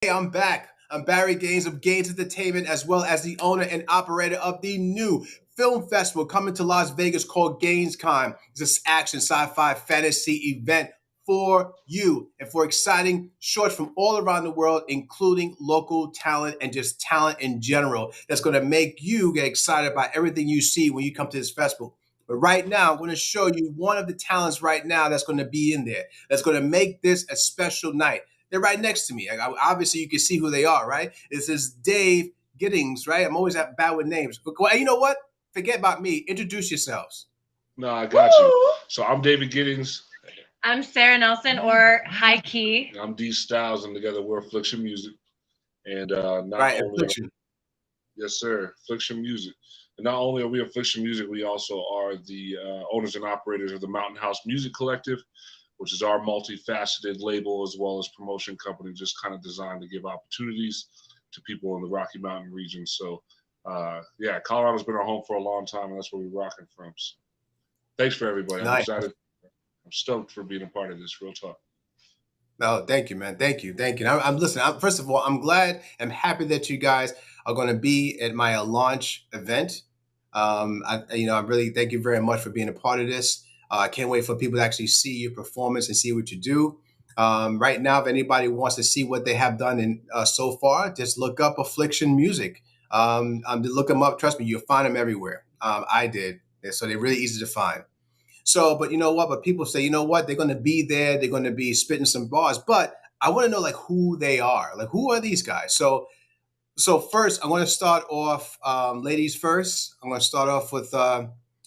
Hey, I'm back. I'm Barry Gaines of Gaines Entertainment, as well as the owner and operator of the new film festival coming to Las Vegas called GainesCon. It's this action, sci-fi, fantasy event for you and for exciting shorts from all around the world, including local talent and just talent in general. That's going to make you get excited about everything you see when you come to this festival. But right now, I'm going to show you one of the talents right now that's going to be in there. That's going to make this a special night. They're right next to me. Obviously, you can see who they are, right? This is Dave Gittings, right? I'm always bad with names. But you know what? Forget about me. Introduce yourselves. No, I got you. So I'm David Gittings. I'm Sarah Nelson, or High Key. I'm D Styles, and together we're Affliction Music. And not Right, only, Affliction. yes, sir, Affliction Music. And not only are we Affliction Music, we also are the owners and operators of the Mountain House Music Collective, which is our multifaceted label as well as promotion company, just kind of designed to give opportunities to people in the Rocky Mountain region. So, yeah, Colorado's been our home for a long time, and that's where we're rocking from. So, thanks for everybody. I'm Nice. excited. I'm stoked for being a part of this. Real talk. No, thank you, man. Thank you, thank you. I'm listening. First of all, I'm glad. I'm happy that you guys are going to be at my launch event. I really thank you very much for being a part of this. I can't wait for people to actually see your performance and see what you do. Right now, if anybody wants to see what they have done in so far, just look up Affliction Music. Look them up. Trust me, you'll find them everywhere. I did, so they're really easy to find. So, but you know what? But people say, you know what? They're going to be there. They're going to be spitting some bars. But I want to know like who they are. Like who are these guys? So first, I'm going to start off, ladies first. I'm going to start off with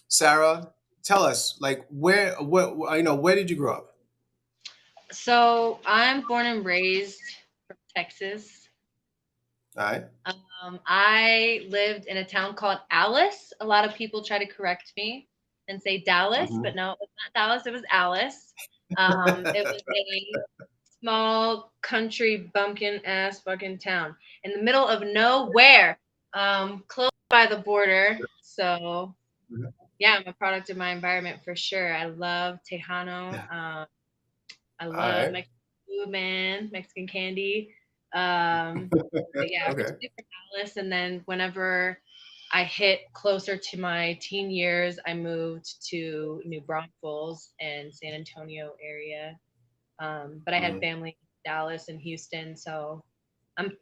Sarah. Tell us, like, where did you grow up? So I'm born and raised from Texas. All right. I lived in a town called Alice. A lot of people try to correct me and say Dallas, Mm-hmm. but no, it was not Dallas. It was Alice. It was a small country bumpkin ass fucking town in the middle of nowhere, close by the border. So yeah, I'm a product of my environment for sure. I love Tejano. I All love right. Mexican food, man, Mexican candy. But yeah, Okay. originally from Dallas, and then whenever I hit closer to my teen years, I moved to New Braunfels and San Antonio area. But I had Mm-hmm. family in Dallas and Houston, so I'm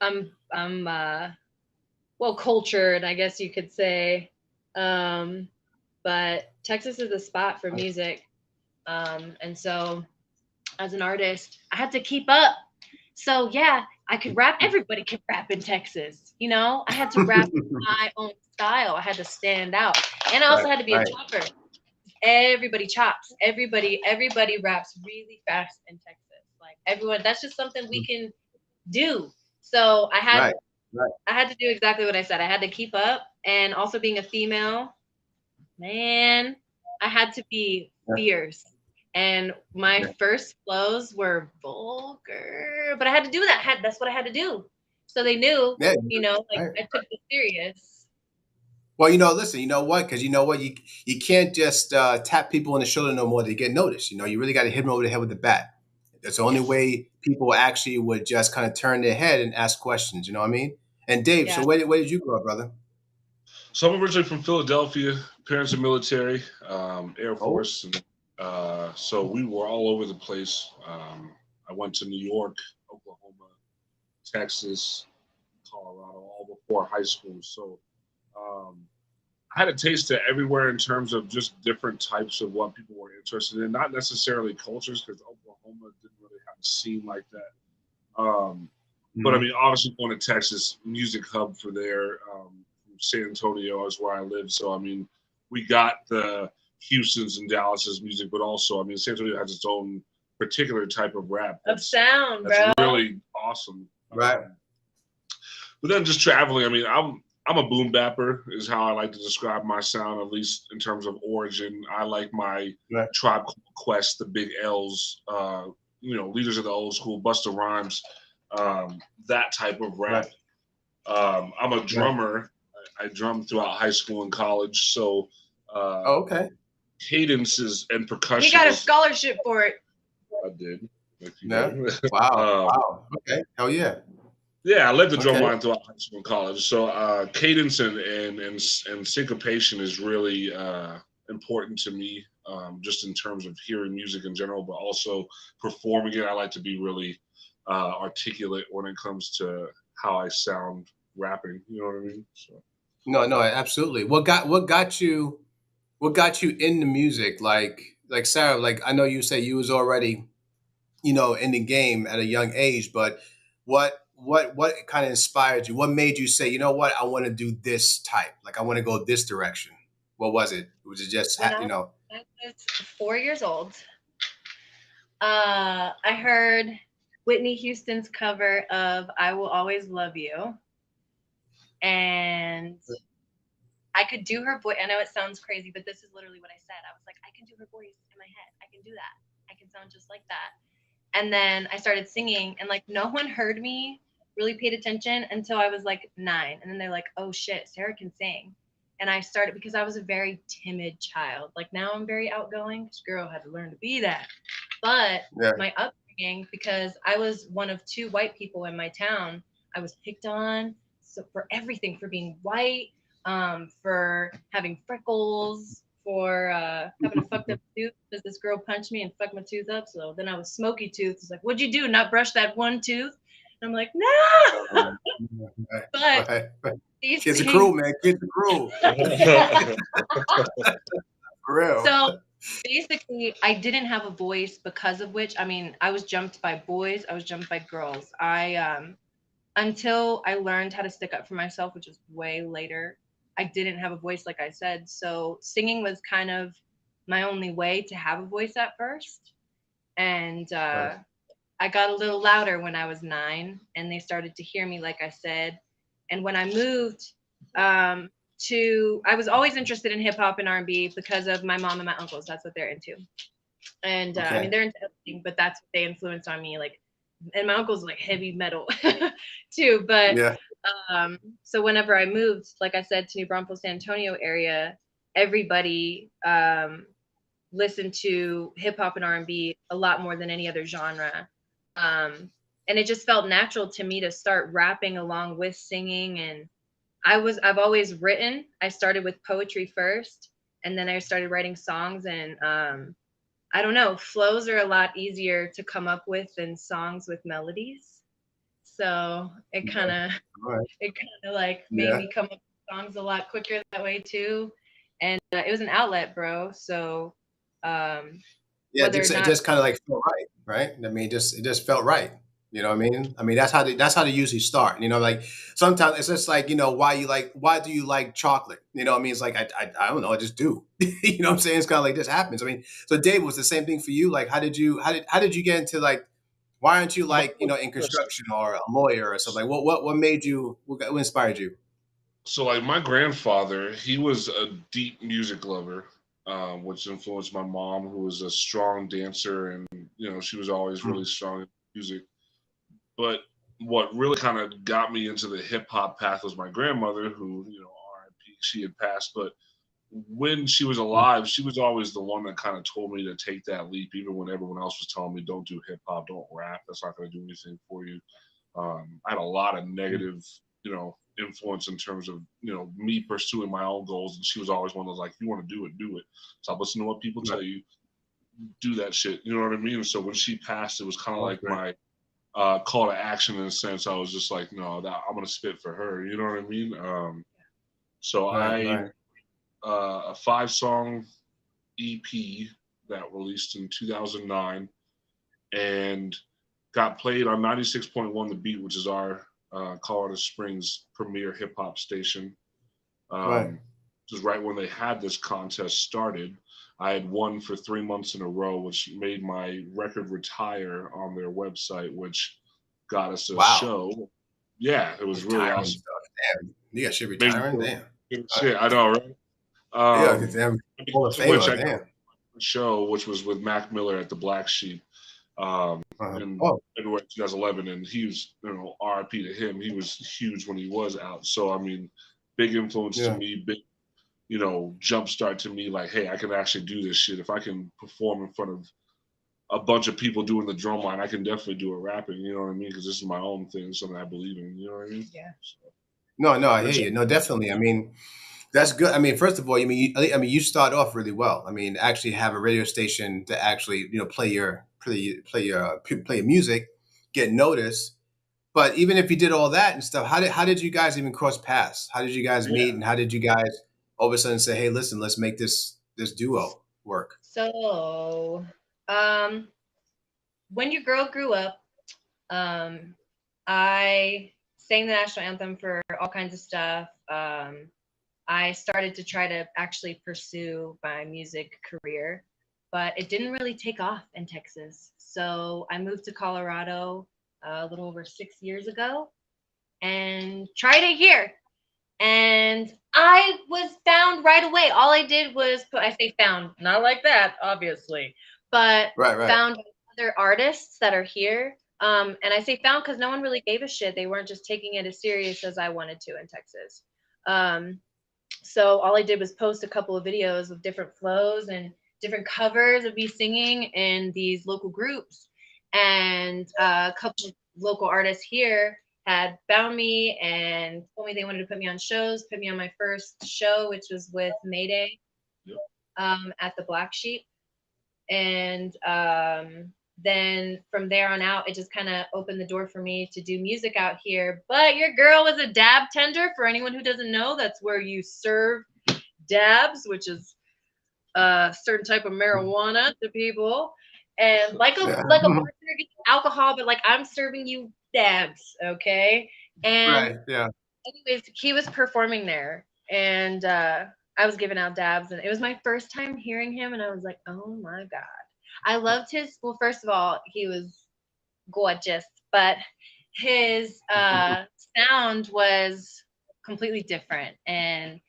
well cultured, I guess you could say. Um, but Texas is a spot for music, and so as an artist, I had to keep up. So yeah, I could rap. Everybody could rap in Texas. I had to rap my own style. I had to stand out, and I Right. also had to be a Right. chopper. Everybody chops. Everybody raps really fast in Texas. Like everyone, that's just something we can do. So I had Right. Right. I had to do exactly what I said. I had to keep up, and also being a female, man, I had to be Yeah. fierce. And my Yeah. first flows were vulgar, but I had to do that. That's what I had to do. So they knew, Yeah. like Right. I took this serious. Well, listen, you know what? Because you know what, you can't just tap people on the shoulder no more to get noticed. You really got to hit them over the head with the bat. That's the only Yes. way people actually would just kind of turn their head and ask questions. You know what I mean? And Dave, so Yeah. where did you grow up, brother? So I'm originally from Philadelphia. Parents are military, Air Oh, Force, and so we were all over the place. I went to New York, Oklahoma, Texas, Colorado, all before high school. So um, I had a taste of everywhere in terms of just different types of what people were interested in, not necessarily cultures, because Oklahoma didn't really have a scene like that. But I hmm, mean, obviously, going to Texas, music hub for there. San Antonio is where I live, so I mean, we got the Houston's and Dallas's music, but also, I mean, San Antonio has its own particular type of rap Of that's sound, that's bro. really awesome. right, But then just traveling, I mean, I'm a boom bapper is how I like to describe my sound, at least in terms of origin. I like my right, Tribe Called Quest, the Big L's, leaders of the old school, Busta Rhymes, that type of right, rap. I'm a right. drummer. I drummed throughout high school and college, so uh, Oh, okay. cadences and He percussion got a is. scholarship for it. I did, if you Yeah. know. Wow. um, Wow. Okay. Hell yeah. Yeah, I led the drum Okay. line throughout high school and college. So cadence and syncopation is really important to me, just in terms of hearing music in general, but also performing it. I like to be really articulate when it comes to how I sound rapping. You know what I mean? So No, no, absolutely. What got you into music? Like Sarah, like I know you say you was already, in the game at a young age, but what kind of inspired you? What made you say, you know what, I want to do this type? Like I want to go this direction. What was it? Was it just When I was 4 years old, I heard Whitney Houston's cover of "I Will Always Love You," and I could do her voice. I know it sounds crazy, but this is literally what I said. I was like, I can do her voice in my head. I can do that. I can sound just like that. And then I started singing, and like no one heard me, really paid attention until I was like 9. And then they're like, oh shit, Sarah can sing. And I started because I was a very timid child. Like now I'm very outgoing. This girl had to learn to be that. But yeah, my upbringing, because I was one of 2 white people in my town, I was picked on so for everything, for being white, for having freckles, for having a fucked up tooth because this girl punched me and fucked my tooth up. So then I was smoky tooth. It's like, what'd you do? Not brush that one tooth? And I'm like, no. right, But right, right. these Kids are cruel, things. man. Kids are cruel. For real. So basically, I didn't have a voice because of which, I mean, I was jumped by boys, I was jumped by girls. I until I learned how to stick up for myself, which was way later, I didn't have a voice, like I said. So singing was kind of my only way to have a voice at first. And Right. I got a little louder when I was 9, and they started to hear me, like I said. And when I moved um, I was always interested in hip hop and R&B because of my mom and my uncles. That's what they're into. And I mean, Okay. they're into everything, but that's what they influenced on me. Like, and my uncle's like heavy metal too. But Yeah. so whenever I moved, like I said, to New Braunfels, San Antonio area, everybody listened to hip hop and R&B a lot more than any other genre. Um, and it just felt natural to me to start rapping along with singing. And I've always written. I started with poetry first, and then I started writing songs. And I don't know, flows are a lot easier to come up with than songs with melodies. So Right. Right. it kind of like made Yeah. me come up with songs a lot quicker that way too. And it was an outlet, bro. So um, Yeah, whether or it not, just kind of like felt right, right? I mean, it just felt right. You know what I mean? I mean, that's how they usually start. Like sometimes it's just like, why do you like chocolate? You know what I mean? It's like I don't know, I just do. You know what I'm saying? It's kind of like this happens. I mean, so Dave, was the same thing for you? Like how did you get into like, why aren't you like, in construction or a lawyer or something? Like what made you, what inspired you? So like my grandfather, he was a deep music lover, which influenced my mom, who was a strong dancer, and she was always Mm, really strong in music. But what really kind of got me into the hip hop path was my grandmother, who R.I.P. She had passed, but when she was mm, alive, she was always the one that kind of told me to take that leap, even when everyone else was telling me, "Don't do hip hop, don't rap. That's not going to do anything for you." I had a lot of mm. negative, influence in terms of me pursuing my own goals, and she was always one of those like, "You want to do it, do it. Stop listening to what people Right, tell you. Do that shit." You know what I mean? And so when she passed, it was kind of like right, my call to action in a sense. I was just like, "No, I'm gonna spit for her." You know what I mean? So right, I right. a 5-song EP that released in 2009 and got played on 96.1 The Beat, which is our Colorado Springs premier hip hop station. Right. Just right when they had this contest started, I had won for 3 months in a row, which made my record retire on their website, which got us a Wow. show. Yeah, it was really Retiring awesome. stuff. Damn. You got shit Made me retiring? feel Damn. good All right. shit. I know, right? Yeah, damn. Hall of Because of which Famer. I got Damn. a show, which was with Mac Miller at the Black Sheep in Oh, February 2011, and he was, RIP to him. He was huge when he was out. So I mean, big influence to yeah. me, big jumpstart to me. Like, hey, I can actually do this shit if I can perform in front of a bunch of people doing the drum line, I can definitely do a rapping. You know what I mean? Because this is my own thing, something I believe in. You know what I mean? Yeah. So, No, I hear which, you. No, definitely. I mean, that's good. I mean, first of all, I mean, you start off really well. I mean, actually have a radio station to actually, play your music, get noticed. But even if you did all that and stuff, how did you guys even cross paths? How did you guys meet, yeah, and how did you guys all of a sudden say, "Hey, listen, let's make this duo work"? So, um, when your girl grew up, um, I sang the national anthem for all kinds of stuff. I started to try to actually pursue my music career, but it didn't really take off in Texas. So I moved to Colorado a little over 6 years ago and tried it here. And I was found right away. All I did was put, I say found, not like that, obviously, but Right, right. found other artists that are here. And I say found because no one really gave a shit. They weren't just taking it as serious as I wanted to in Texas. Um, so all I did was post a couple of videos of different flows and different covers of me singing in these local groups. And a couple of local artists here had found me and told me they wanted to put me on shows, put me on my first show, which was with Mayday yep. at the Black Sheep. And then from there on out, it just kind of opened the door for me to do music out here. But your girl was a dab tender. For anyone who doesn't know, that's where you serve dabs, which is a certain type of marijuana to people. And like a Yeah. like a bartender gets alcohol, but like I'm serving you dabs, okay? And Right. Yeah. anyways, he was performing there, and I was giving out dabs, and it was my first time hearing him, and I was like, oh my god, I loved his. Well, first of all, he was gorgeous, but his sound was completely different, and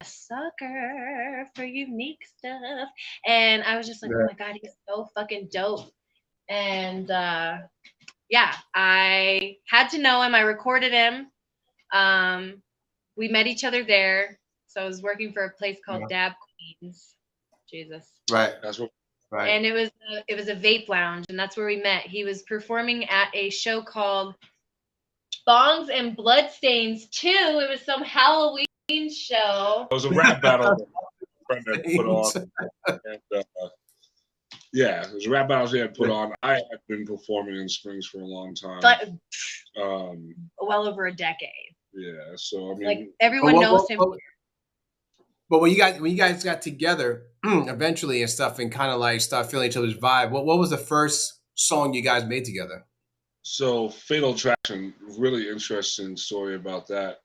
a sucker for unique stuff. And I was just like, oh Yeah. my god, he's so fucking dope. And yeah, I had to know him. I recorded him. Um, we met each other there. So I was working for a place called Yeah. Dab Queens. Jesus. Right. That's what. Right. And it was a vape lounge, and that's where we met. He was performing at a show called Bongs and Bloodstains 2. It was some Halloween show. It was a rap battle that my friend had put on, Thanks. and yeah, it was a rap battle he had put on. I had been performing in Springs for a long time. But Um, well over a decade. yeah, so I mean, Like But everyone knows him. but when you guys got together eventually and stuff, and kind of like start feeling each other's vibe, what was the first song you guys made together? so Fatal Attraction, really interesting story about that.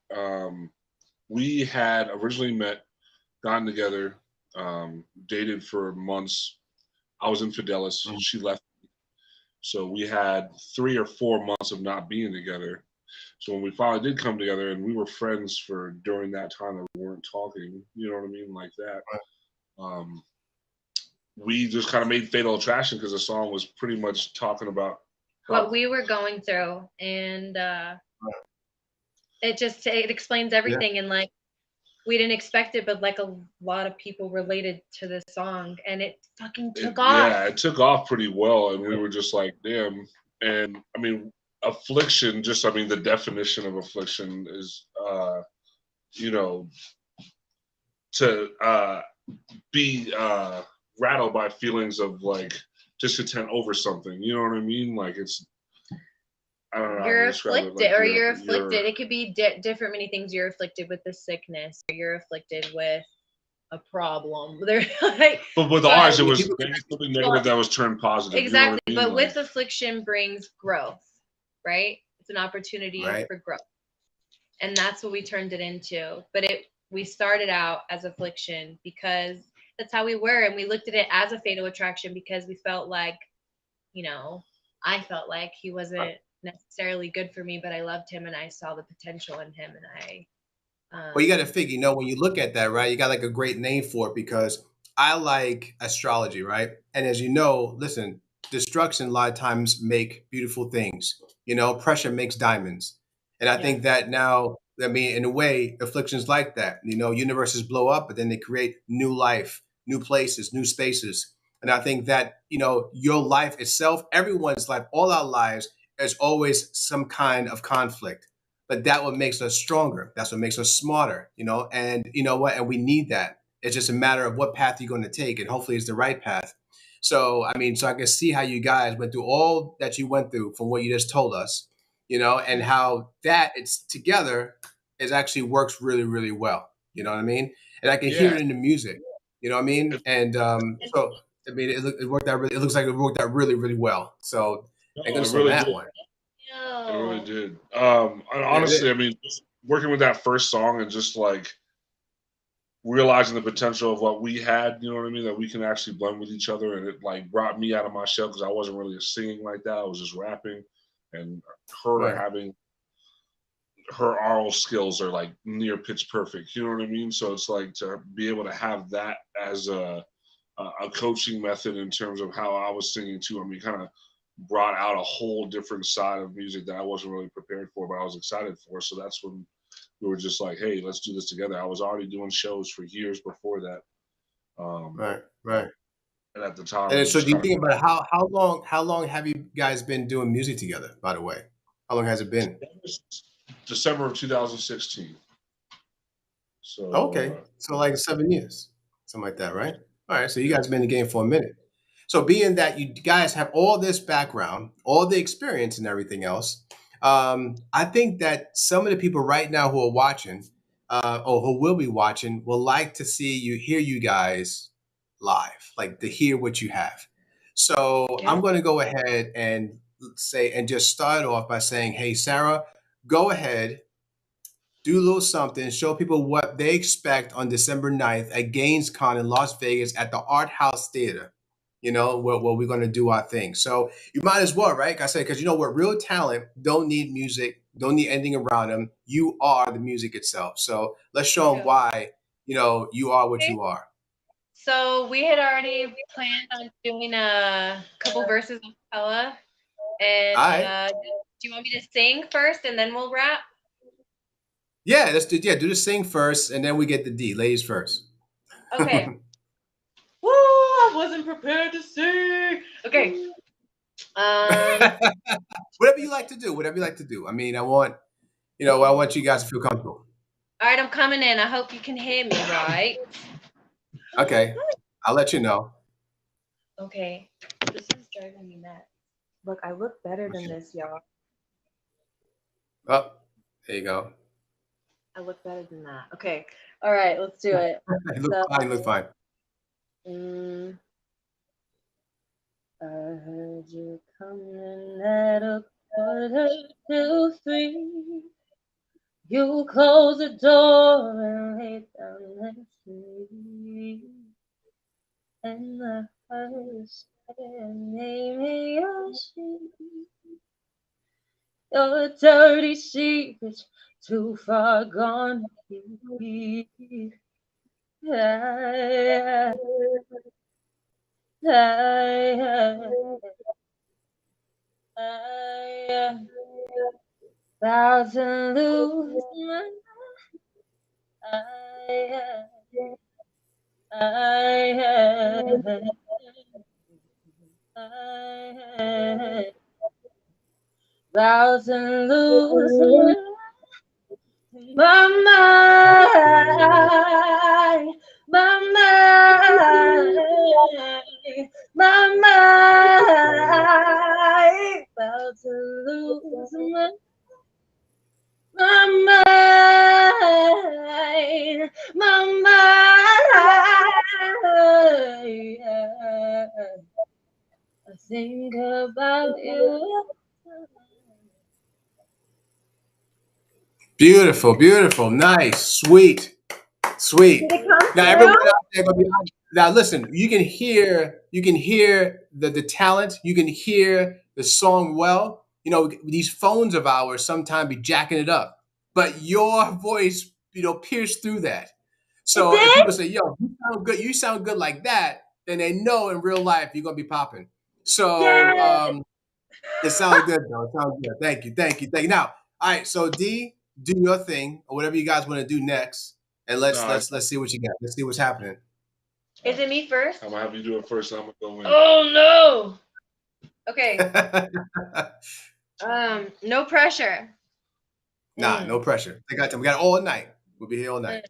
We had originally met, gotten together, dated for months. I was in Fidelis. Mhm. She left. So we had 3 or 4 months of not being together. So when we finally did come together, and we were friends for during that time that we weren't talking, you know what I mean, like that. Um, we just kind of made Fatal Attraction because the song was pretty much talking about What we were going through, and it explains Yeah. everything. And like we didn't expect it, but like a lot of people related to this song, and it fucking took off. Yeah, it took off pretty well, and we were just like, damn. And I mean, affliction, just I mean, the definition of affliction is, you know, to be rattled by feelings of like discontent over something. You know what I mean? Like it's, I don't know how You're to describe it. afflicted, Like or you're afflicted. It could be different, many things. You're afflicted with the sickness, or you're afflicted with a problem. They're like, but with but ours, it Yeah, was people, maybe something negative that was turned positive. exactly. You know what I But mean? with affliction brings growth, right? It's an opportunity right. for growth, and that's what we turned it into. But we started out as affliction because that's how we were, and we looked at it as a fatal attraction because we felt like, I felt like he wasn't necessarily good for me, but I loved him and I saw the potential in him, and I Well, you got to figure, when you look at that, right, you got like a great name for it because I like astrology, right? And as you know, listen, destruction a lot of times make beautiful things. Pressure makes diamonds. And I yeah. think that now, I mean, in a way, afflictions like that. Universes blow up, but then they create new life, new places, new spaces. And I think that, your life itself, everyone's life, all our lives, there's always some kind of conflict. But that what makes us stronger. That's what makes us smarter, and you know what? And we need that. It's just a matter of what path you're going to take, and hopefully it's the right path. So, I mean, so I can see how you guys went through all that you went through from what you just told us, and how that it's together is actually works really, really well. You know what I mean? And I can hear Yeah. it in the music. You know what I mean? It, And so, I mean, it worked out. It looks like it worked out really, really well. So, thank no, it goodness on really that did. one. It really No. did. And Yeah, honestly, I mean, just working with that first song and just like realizing the potential of what we had, you know what I mean, that we can actually blend with each other, and it like brought me out of my shell because I wasn't really singing like that. I was just rapping, and her right. having her oral skills are like near pitch perfect. You know what I mean? So it's like to be able to have that as a coaching method in terms of how I was singing too. I mean, kind of brought out a whole different side of music that I wasn't really prepared for, but I was excited for. So that's when we were just like, hey, let's do this together. I was already doing shows for years before that. Um, Right, right. and at the time, And it then, was so, just do you kind of think about how long have you guys been doing music together? By the way, how long has it been? December of 2016. Okay, So so like 7 years, something like that, right? All right, so you yeah, guys been in the game for a minute. So, being that you guys have all this background, all the experience, and everything else, I think that some of the people right now who are watching, or who will be watching, will like to hear you guys live, like to hear what you have. So, Yeah. I'm going to go ahead and just start off by saying, hey, Sarah, go ahead, do a little something, show people what they expect on December 9th at GainesCon in Las Vegas at the Art House Theater, where we're going to do our thing. So you might as well, right? Like I said, because you know what? Real talent don't need music, don't need anything around them. You are the music itself. So let's show them True. why, you are what Okay. you are. So we had already planned on doing a couple verses of cappella, and All right. do you want me to sing first and then we'll rap? Yeah, do the sing first, and then we get the D. Ladies first. Okay. Woo! I wasn't prepared to sing. Okay. Um. Whatever you like to do, whatever you like to do. I mean, I want you guys to feel comfortable. All right, I'm coming in. I hope you can hear me, right? Okay, I'll let you know. Okay. This is driving me mad. Look, I look better than this, y'all. Oh, there you go. I look better than that. Okay. All right, let's do it. You look So, fine. You look fine. mm, I heard you coming at a 2:45. You close the door and lay down next to me. And the first name in your sheet. Your dirty secrets too far gone to keep. I, I, I, about to lose my I, I, I, about to lose my mind, my mind, my mind, about to lose my mind, my mind. I think about you. Beautiful, beautiful, nice, sweet, Did sweet. it come Now through? everyone out there, now listen. You can hear the talent. You can hear the song well. These phones of ours sometimes be jacking it up, but your voice, pierced through that. It So if did? people say, "Yo, you sound good like that," then they know in real life you're gonna be popping. So Yes. it sounds good though. It sounds good. Thank you. Thank you. Thank you. Now, all right. So D, do your thing or whatever you guys want to do next, and no, let's see what you got. Let's see what's happening. Is it me first? I'm gonna have you do it first, and I'm gonna go in. Oh no. Okay. No pressure. Nah, no pressure. I got time. We got all night. We'll be here all night.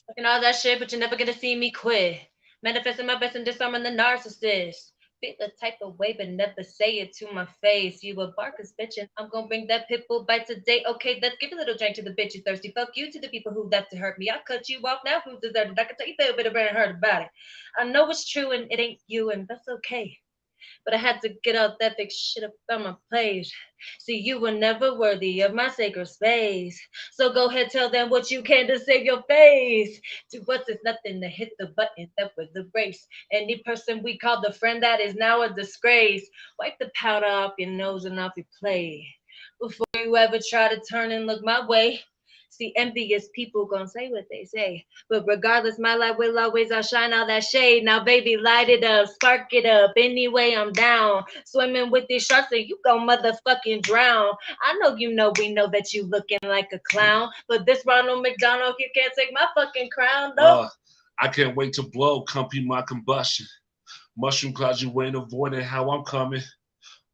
Talking all that shit, but you're never gonna see me quit. Manifesting my best and disarming the narcissist. Feel the type of way, but never say it to my face. You a barker's bitch, and I'm gonna bring that pit bull bite today. Okay, let's give a little drink to the bitch you thirsty. Fuck you to the people who left to hurt me. I cut you off now. Who's deserted? I can tell you a bit about hurt about it. I know it's true, and it ain't you, and that's okay. But I had to get out that big shit up on my plate. See, you were never worthy of my sacred space. So go ahead, tell them what you can to save your face. To us, it's nothing to hit the button that was the race. Any person we call the friend that is now a disgrace. Wipe the powder off your nose and off your plate before you ever try to turn and look my way. See, envious people gonna say what they say. But regardless, my light will always outshine all that shade. Now, baby, light it up, spark it up. Anyway, I'm down. Swimming with these sharks and you gon' motherfucking drown. I know we know that you looking like a clown. But this Ronald McDonald, you can't take my fucking crown, no. I can't wait to blow, compy my combustion. Mushroom clouds, you ain't avoiding how I'm coming.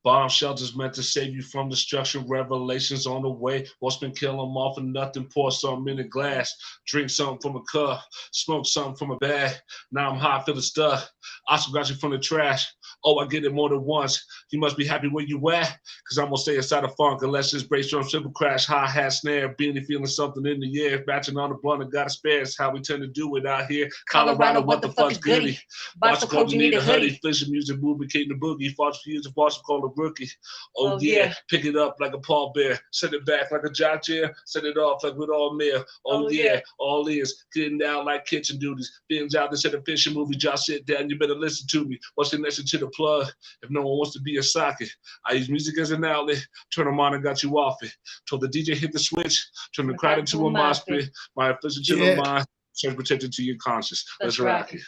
Bomb shelters meant to save you from destruction. Revelations on the way. What's been killing them all for nothing? Pour something in a glass. Drink something from a cup. Smoke something from a bag. Now I'm hot, feeling stuck. Also got you from the trash. Oh, I get it more than once. You must be happy where you at. Cause I'm gonna stay inside the funk unless it's brainstorm, simple crash, hi-hat, snare, beanie, feeling something in the air. Batching on the blunt and got a spare. It's how we tend to do it out here. Colorado, what the fuck's goody? Boston code, you need a hoodie. Fission music, lubricating the boogie. False fuse and false call the rookie. Oh yeah, pick it up like a pallbearer. Send it back like a jock chair. Send it off like with all mail. Oh yeah, all is getting down like kitchen duties. Binge out instead of fishing movie. Just sit down, you better listen to me. What's the connection to the plug? If no one wants to be a socket, I use music as an outlet. Turn them on and got you off it. Told the DJ hit the switch. Turn the crowd into a mosh pit. My affliction to the mind. Turn protected to your conscience. Let's rock it.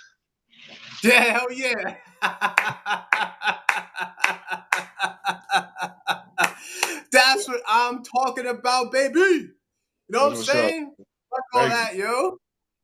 Yeah, hell yeah. That's what I'm talking about, baby. You know what I'm saying? Fuck all that, yo.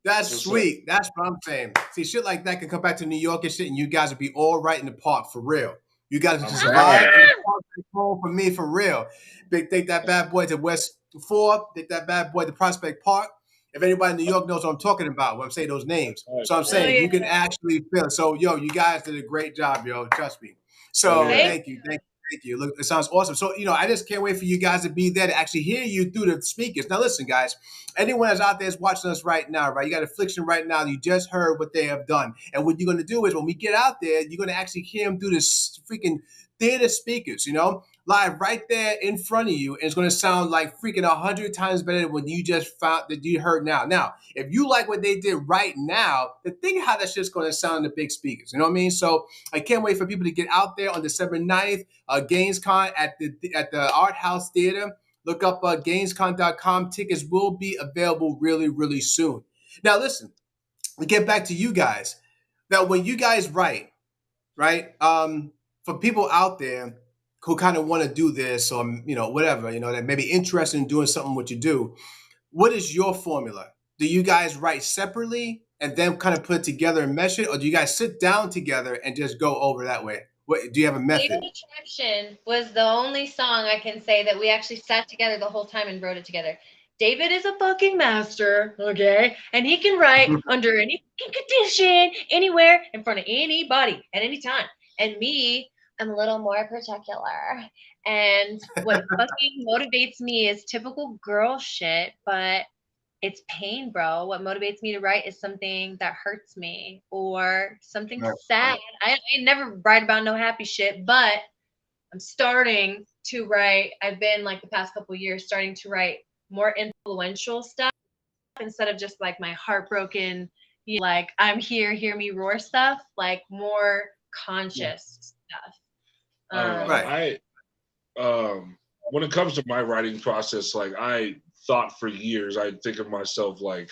That's sweet. That's what I'm saying. See, shit like that can come back to New York and shit, and you guys would be all right in the park for real. You guys just vibe in the park for me for real. Take that bad boy to West 4, take that bad boy to Prospect Park. If anybody in New York knows what I'm talking about when I'm saying those names. So I'm saying you can actually feel it. So, yo, you guys did a great job, yo. Trust me. So thank you. Thank you. Look, it sounds awesome. So, I just can't wait for you guys to be there to actually hear you through the speakers. Now, listen, guys, anyone that's out there is watching us right now, right? You got Affliction right now. You just heard what they have done. And what you're going to do is when we get out there, you're going to actually hear them through this freaking theater speakers, live right there in front of you. And it's going to sound like freaking 100 times better than what you just found that you heard now. Now, if you like what they did right now, then think how that shit's going to sound in the big speakers. You know what I mean? So I can't wait for people to get out there on December 9th, GainesCon at the Art House Theater. Look up GainesCon.com. Tickets will be available really, really soon. Now, listen, we get back to you guys. Now, when you guys write, right, for people out there who kind of want to do this or, whatever, that may be interested in doing something what you do, what is your formula? Do you guys write separately and then kind of put it together and mesh it? Or do you guys sit down together and just go over that way? What, do you have a method? Attraction was the only song I can say that we actually sat together the whole time and wrote it together. David is a fucking master, okay? And he can write under any condition, anywhere, in front of anybody, at any time. And me, I'm a little more particular. And what fucking motivates me is typical girl shit, but it's pain, bro. What motivates me to write is something that hurts me or something sad. I never write about no happy shit, but I'm starting to write. I've been like the past couple of years starting to write more influential stuff instead of just like my heartbroken, like I'm here, hear me roar stuff, like more conscious stuff. When it comes to my writing process, like I thought for years, I think of myself like,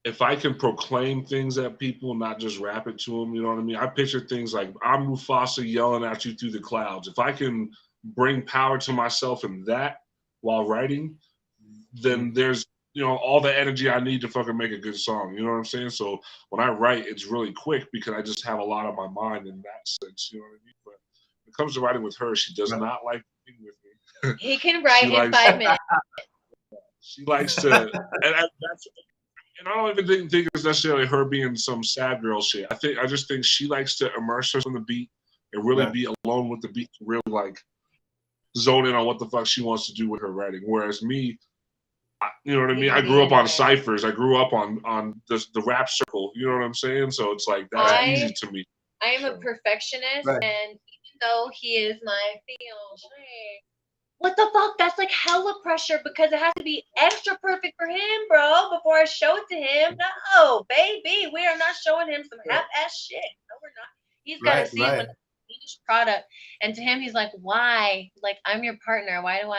if I can proclaim things at people, not just rap it to them, you know what I mean? I picture things like I'm Mufasa yelling at you through the clouds. If I can bring power to myself in that while writing, then there's all the energy I need to fucking make a good song. You know what I'm saying? So when I write, it's really quick because I just have a lot on my mind in that sense. You know what I mean? But when it comes to writing with her, she does not like being with me. He can she write in likes 5 minutes. she likes to, and that's. And I don't even think it's necessarily her being some sad girl shit. I just think she likes to immerse herself in the beat and really be alone with the beat, to really like zone in on what the fuck she wants to do with her writing. Whereas me, you know what I mean? I grew up on ciphers. I grew up on the rap circle. You know what I'm saying? So it's like that's easy to me. I am a perfectionist, and even though he is my fiance, what the fuck? That's like hella pressure because it has to be extra perfect for him, bro, before I show it to him. No, baby, we are not showing him some half-ass shit. No, we're not. He's got to see it when it's a finished product. And to him, he's like, why? Like, I'm your partner. Why do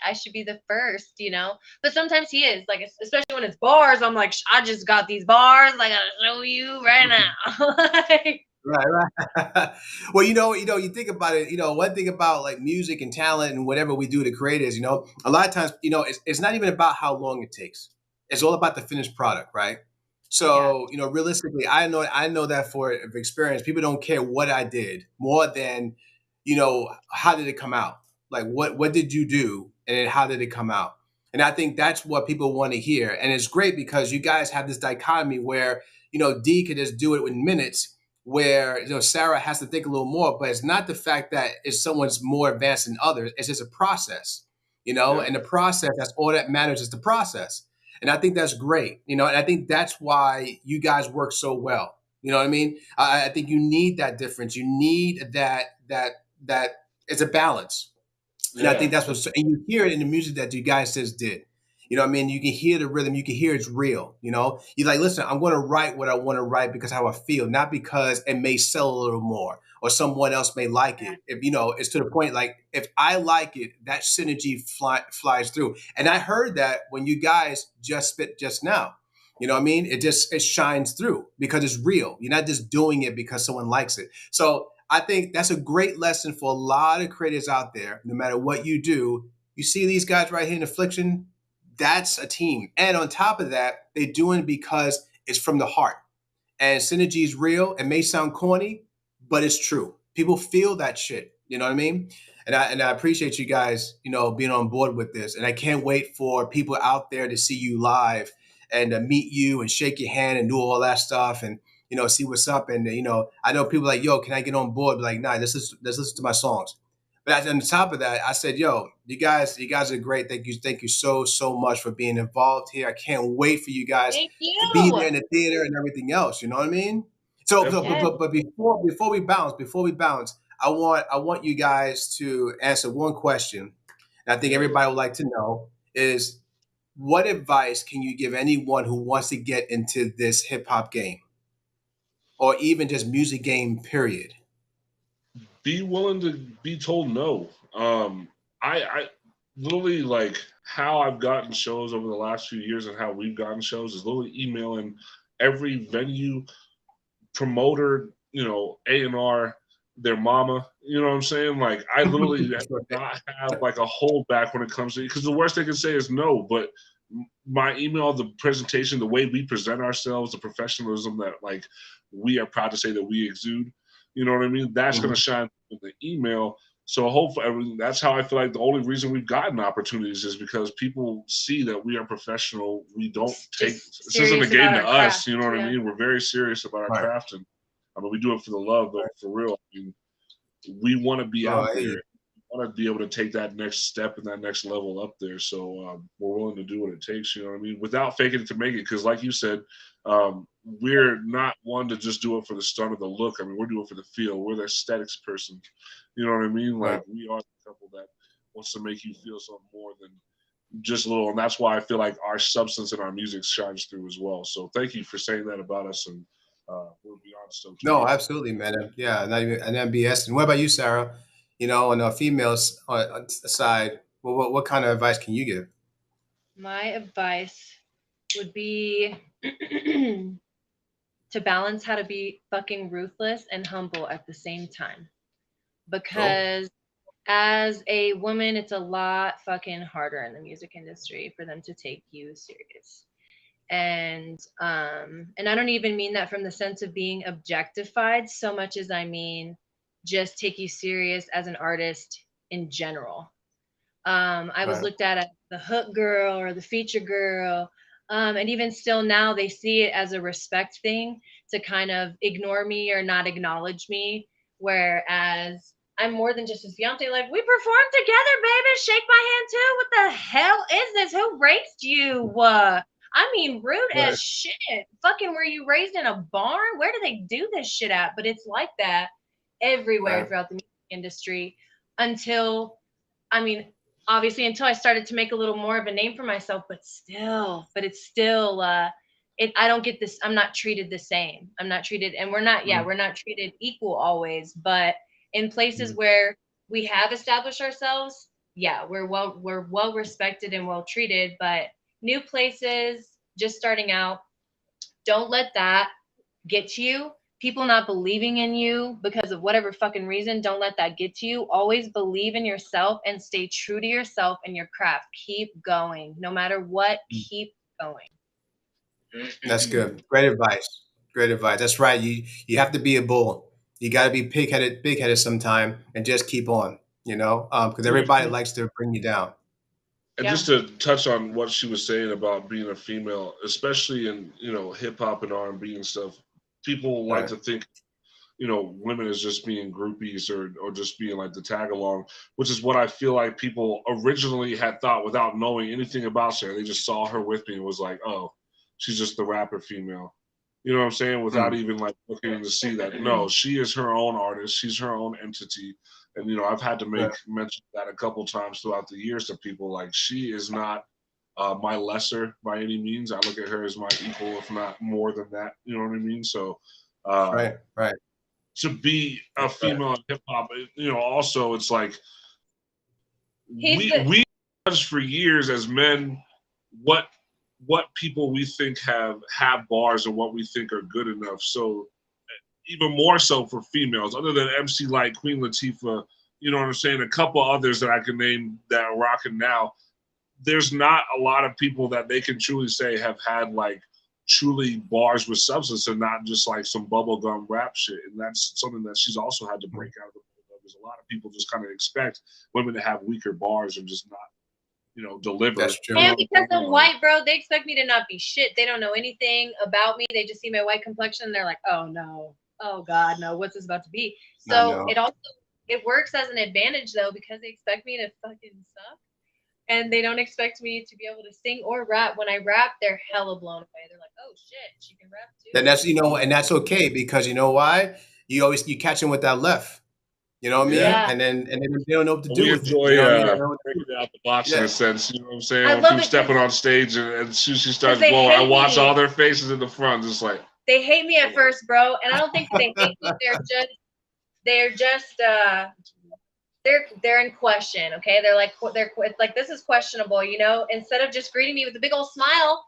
I should be the first, you know? But sometimes he is, like, especially when it's bars, I'm like, I just got these bars. I got to show you right now. Like, Right. Well, you think about it, one thing about like music and talent and whatever we do to create is, a lot of times, it's not even about how long it takes. It's all about the finished product, right? So, realistically, I know that for experience, people don't care what I did more than, how did it come out? Like what did you do? And then how did it come out? And I think that's what people want to hear. And it's great because you guys have this dichotomy where, D could just do it in minutes where Sarah has to think a little more, but it's not the fact that it's someone's more advanced than others. It's just a process, and the process, that's all that matters is the process. And I think that's great, and I think that's why you guys work so well. You know what I mean? I think you need that difference. You need that it's a balance. And I think that's and you hear it in the music that you guys just did. You know what I mean? You can hear the rhythm, you can hear it's real, You're like, listen, I'm gonna write what I want to write because how I feel, not because it may sell a little more or someone else may like it. If it's to the point like if I like it, that synergy flies through. And I heard that when you guys just spit just now. You know what I mean? It shines through because it's real. You're not just doing it because someone likes it. So I think that's a great lesson for a lot of creators out there. No matter what you do, you see these guys right here in Affliction, that's a team. And on top of that, they're doing it because it's from the heart. And synergy is real. It may sound corny, but it's true. People feel that shit. You know what I mean? And I appreciate you guys, being on board with this. And I can't wait for people out there to see you live and meet you and shake your hand and do all that stuff and see what's up. And I know people like, yo, can I get on board? Be like, nah, let's listen to my songs. But on top of that, I said, yo, you guys are great. Thank you so much for being involved here. I can't wait for you guys to be there in the theater and everything else. You know what I mean? But before we bounce, I want you guys to answer one question. And I think everybody would like to know is what advice can you give anyone who wants to get into this hip hop game or even just music game, period? Be willing to be told no. I literally like how I've gotten shows over the last few years and how we've gotten shows is literally emailing every venue, promoter, A&R, their mama. You know what I'm saying? Like I literally do not have like a holdback when it comes to, because the worst they can say is no. But my email, the presentation, the way we present ourselves, the professionalism that like we are proud to say that we exude. You know what I mean? That's going to shine in the email. So hopefully, that's how I feel like the only reason we've gotten opportunities is because people see that we are professional. We don't take this isn't a game to us. You know what I mean? We're very serious about our craft, and I mean we do it for the love, but for real, I mean, we want to be out there. We want to be able to take that next step and that next level up there. So we're willing to do what it takes. You know what I mean? Without faking it to make it, because like you said, we're not one to just do it for the stunt or the look. I mean, we're doing it for the feel. We're the aesthetics person. You know what I mean? Like we are the couple that wants to make you feel something more than just a little. And that's why I feel like our substance and our music shines through as well. So thank you for saying that about us. And we're beyond stoked. No, absolutely, man. Yeah, not even an MBS. And what about you, Sarah? On the females side, what kind of advice can you give? My advice would be to balance how to be fucking ruthless and humble at the same time. Because as a woman, it's a lot fucking harder in the music industry for them to take you serious. And I don't even mean that from the sense of being objectified so much as I mean just take you serious as an artist in general. I was Right. looked at as the hook girl or the feature girl. And even still now, they see it as a respect thing to kind of ignore me or not acknowledge me. Whereas I'm more than just a Beyonce. Like, we performed together, baby. Shake my hand too. What the hell is this? Who raised you? I mean, rude Right. as shit. Fucking, were you raised in a barn? Where do they do this shit at? But it's like that everywhere Right. throughout the music industry until, I mean, obviously until I started to make a little more of a name for myself, but it's still I don't get this. I'm not treated the same. I'm not treated, and Mm-hmm. we're not treated equal always, but in places Mm-hmm. where we have established ourselves, yeah, we're well respected and well treated, but new places, just starting out, don't let that get to you. People not believing in you because of whatever fucking reason, don't let that get to you. Always believe in yourself and stay true to yourself and your craft. Keep going. No matter what, keep going. That's good. Great advice. Great advice. That's right. You have to be a bull. You got to be big headed sometime, and just keep on. Because everybody likes to bring you down. And Yeah. just to touch on what she was saying about being a female, especially in hip hop and R&B and stuff, people like Right. to think women as just being groupies or just being like the tag along, which is what I feel like people originally had thought without knowing anything about her. They just saw her with me and was like, oh, she's just the rapper female. You know what I'm saying? Without Mm. even like looking to see that. No, she is her own artist. She's her own entity. And I've had to Right. make mention of that a couple times throughout the years to people. Like, she is not my lesser by any means. I look at her as my equal, if not more than that. You know what I mean? So uh, Right. Right. to be a That's right. female in hip hop, also it's like He's the we judged for years as men what people we think have bars and what we think are good enough. So even more so for females, other than MC Light, Queen Latifah, you know what I'm saying, a couple others that I can name that are rocking now. There's not a lot of people that they can truly say have had like truly bars with substance and not just like some bubblegum rap shit. And that's something that she's also had to break out of the mold of. There's a lot of people just kind of expect women to have weaker bars and just not, deliver. That's true. You know and what because I'm saying? I'm Like, white, bro, they expect me to not be shit. They don't know anything about me. They just see my white complexion and they're like, oh no, oh god, no, what's this about to be? I So know. it works as an advantage though because they expect me to fucking suck and they don't expect me to be able to sing or rap. When I rap, they're hella blown away. They're like, "Oh shit, she can rap Then too." that's and that's okay because you know why? You catch them with that left. You know what I yeah. mean? Yeah, And then they don't know what to do We with it. You enjoy know what I mean? They don't know what to breaking do. out the box in Yeah. a sense. You know what I'm saying? I When love people it stepping on stage and as soon as she because starts they blowing, I hate watch all me. their faces in the front, just like, They hate me at first, bro, and I don't think they hate me. They're just they're in question. Okay, it's like this is questionable. Instead of just greeting me with a big old smile,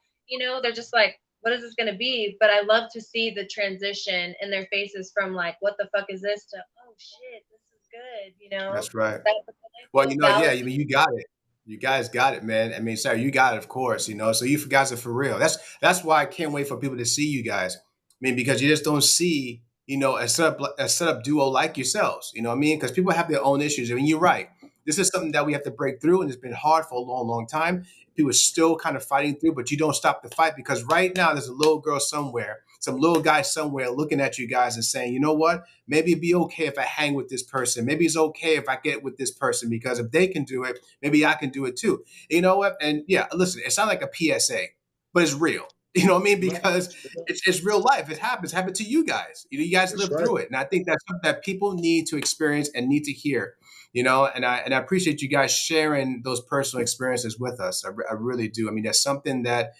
they're just like, what is this gonna be? But I love to see the transition in their faces from like, what the fuck is this to, oh shit, this is good. That's right. That I Well, feel yeah, validated. you got it. You guys got it, man. I mean, sorry, you got it, of course. So you guys are for real. That's why I can't wait for people to see you guys. I mean, because you just don't see, a setup duo like yourselves. You know what I mean? Because people have their own issues. I mean, you're right. This is something that we have to break through, and it's been hard for a long, long time. People are still kind of fighting through, but you don't stop the fight because right now there's a little girl somewhere, some little guy somewhere looking at you guys and saying, you know what? Maybe it'd be okay if I hang with this person. Maybe it's okay if I get with this person because if they can do it, maybe I can do it too. You know what? And yeah, listen, it sounds like a PSA, but it's real. You know what I mean? no, Because it's real life. It happens. It happened to you guys. You guys that's lived right. through it, and I think that's something that people need to experience and need to hear. And I appreciate you guys sharing those personal experiences with us. I really do. I mean, that's something that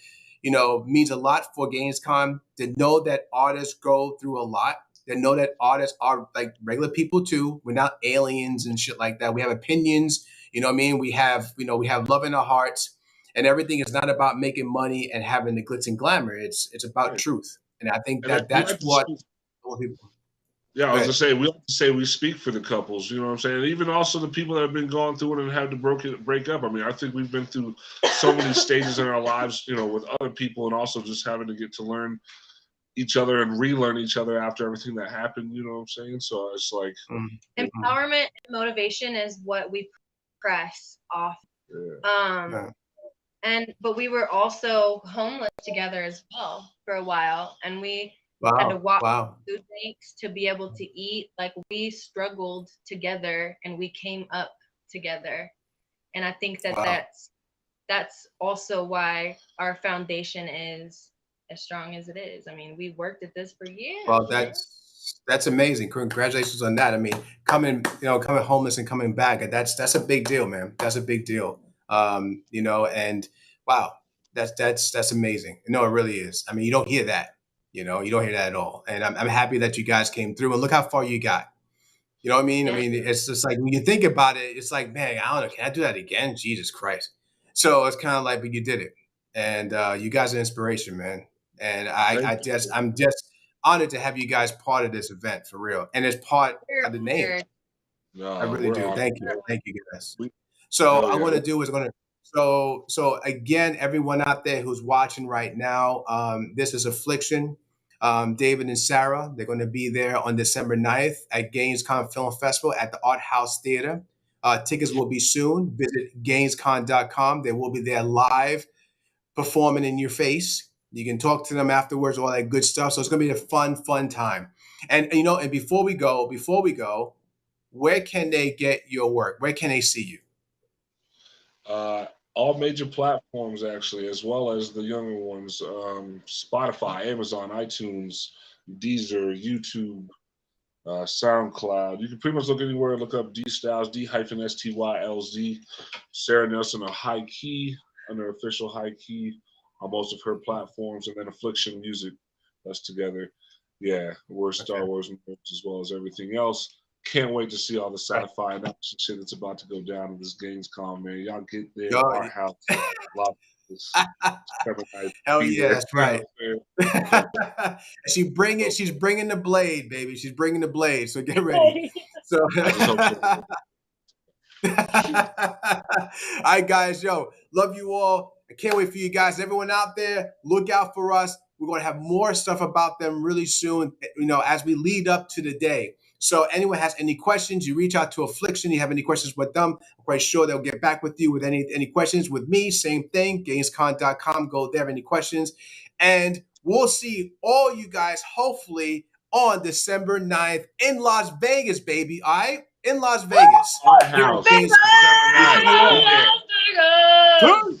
means a lot for GainesCon to know that artists go through a lot. That know that artists are like regular people too. We're not aliens and shit like that. We have opinions. You know what I mean? We have love in our hearts, and everything is not about making money and having the glitz and glamour. It's about Right. truth, and I think And that we that's like to what. see Yeah, I was gonna Good. say we like to say we speak for the couples. You know what I'm saying? Even also the people that have been going through it and had to break up. I mean, I think we've been through so many stages in our lives, you know, with other people, and also just having to get to learn each other and relearn each other after everything that happened. You know what I'm saying? So it's like, Mm-hmm. Empowerment and motivation is what we press off. yeah, Um, Yeah. but we were also homeless together as well for a while, and we had to Wow. walk Wow. food banks to be able to eat. Like, we struggled together and we came up together. And I think that Wow. that's also why our foundation is as strong as it is. I mean, we worked at this for Well, years, man. that's amazing. Congratulations on that. I mean, coming homeless and coming back, that's a big deal, man. That's a big deal. And wow, that's amazing. No, it really is. I mean, you don't hear that. You don't hear that at all. And I'm happy that you guys came through and look how far you got. You know what I mean? I Yeah. mean, it's just like when you think about it, it's like, man, I don't know, can I do that again? Jesus Christ. So it's kind of like, but you did it, and you guys are inspiration, man. And thank I'm just honored to have you guys part of this event for real, and it's part We're of the name. honored. you. I No, really we're do. on. Thank you guys. We, So hell I'm yeah. going to do is going to so again, everyone out there who's watching right now, this is Affliction. David and Sarah, they're going to be there on December 9th at GainesCon Film Festival at the Art House Theater. Tickets will be soon. Visit GainesCon.com. They will be there live, performing in your face. You can talk to them afterwards, all that good stuff. So it's going to be a fun time. And and before we go, where can they get your work? Where can they see you? Uh, all major platforms actually, as well as the younger ones, Spotify, Amazon, iTunes, Deezer, YouTube, SoundCloud. You can pretty much look anywhere. Look up D Styles, D-STYLZ, Sarah Nelson, a high key under official high key on most of her platforms, and then Affliction Music. That's together. Yeah, we're Okay. Star Wars nerds as well as everything else. Can't wait to see all the Right. sci-fi and action shit that's about to go down in this GainesCon, man. Y'all get there, Yo, our house, Las Vegas, December night. hell Be yeah, there. that's You know right. what I'm saying? Can't wait. She's bringing the blade, baby. She's bringing the blade. So get ready. So, I just hope so. all right, guys. Yo, love you all. I can't wait for you guys. Everyone out there, look out for us. We're going to have more stuff about them really soon, as we lead up to the day. So, anyone has any questions, you reach out to Affliction. You have any questions with them, I'm quite sure they'll get back with you with any questions. With me, same thing, GainesCon.com. Go there, any questions. And we'll see all you guys, hopefully, on December 9th in Las Vegas, baby. All right? In Las Vegas. Our Here at house, Gaines. December We'll 9th. see you Be all. there. Vegas! Peace.